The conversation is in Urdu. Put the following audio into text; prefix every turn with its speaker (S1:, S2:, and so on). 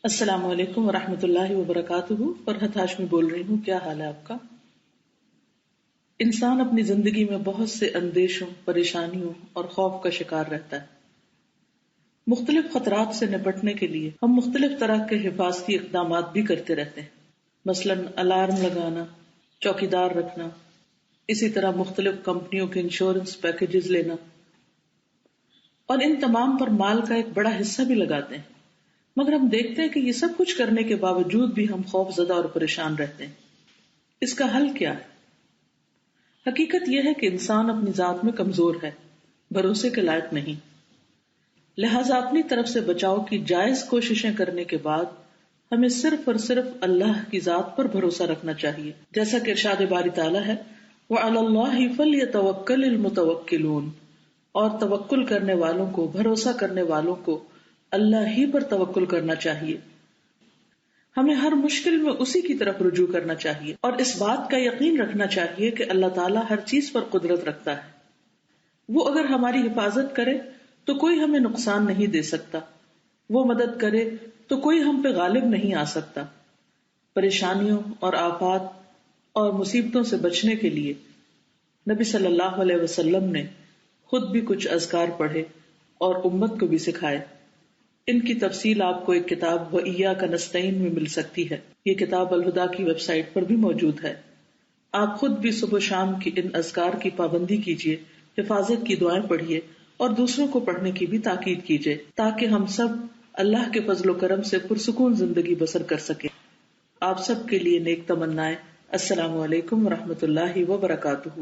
S1: السلام علیکم ورحمۃ اللہ وبرکاتہ۔ فرحت ہاشمی بول رہی ہوں، کیا حال ہے آپ کا؟ انسان اپنی زندگی میں بہت سے اندیشوں، پریشانیوں اور خوف کا شکار رہتا ہے۔ مختلف خطرات سے نپٹنے کے لیے ہم مختلف طرح کے حفاظتی اقدامات بھی کرتے رہتے ہیں، مثلاً الارم لگانا، چوکیدار رکھنا، اسی طرح مختلف کمپنیوں کے انشورنس پیکیجز لینا، اور ان تمام پر مال کا ایک بڑا حصہ بھی لگاتے ہیں۔ مگر ہم دیکھتے ہیں کہ یہ سب کچھ کرنے کے باوجود بھی ہم خوف زدہ اور پریشان رہتے ہیں۔ اس کا حل کیا ہے؟ حقیقت یہ ہے کہ انسان اپنی ذات میں کمزور ہے، بھروسے کے لائق نہیں، لہذا اپنی طرف سے بچاؤ کی جائز کوششیں کرنے کے بعد ہمیں صرف اور صرف اللہ کی ذات پر بھروسہ رکھنا چاہیے، جیسا کہ ارشاد باری تعالیٰ ہے وَعَلَى اللَّهِ فَلْيَتَوَكَّلِ الْمُتَوَكِّلُونَ، اور توکل کرنے والوں کو، بھروسہ کرنے والوں کو اللہ ہی پر توکل کرنا چاہیے۔ ہمیں ہر مشکل میں اسی کی طرف رجوع کرنا چاہیے اور اس بات کا یقین رکھنا چاہیے کہ اللہ تعالیٰ ہر چیز پر قدرت رکھتا ہے۔ وہ اگر ہماری حفاظت کرے تو کوئی ہمیں نقصان نہیں دے سکتا، وہ مدد کرے تو کوئی ہم پہ غالب نہیں آ سکتا۔ پریشانیوں اور آفات اور مصیبتوں سے بچنے کے لیے نبی صلی اللہ علیہ وسلم نے خود بھی کچھ اذکار پڑھے اور امت کو بھی سکھائے۔ ان کی تفصیل آپ کو ایک کتاب وَإِيَّاكَ نَسْتَعِينُ میں مل سکتی ہے۔ یہ کتاب الہدیٰ کی ویب سائٹ پر بھی موجود ہے۔ آپ خود بھی صبح و شام کی ان اذکار کی پابندی کیجیے، حفاظت کی دعائیں پڑھیے اور دوسروں کو پڑھنے کی بھی تاکید کیجیے، تاکہ ہم سب اللہ کے فضل و کرم سے پرسکون زندگی بسر کر سکیں۔ آپ سب کے لیے نیک تمنائیں۔ السلام علیکم ورحمۃ اللہ وبرکاتہ۔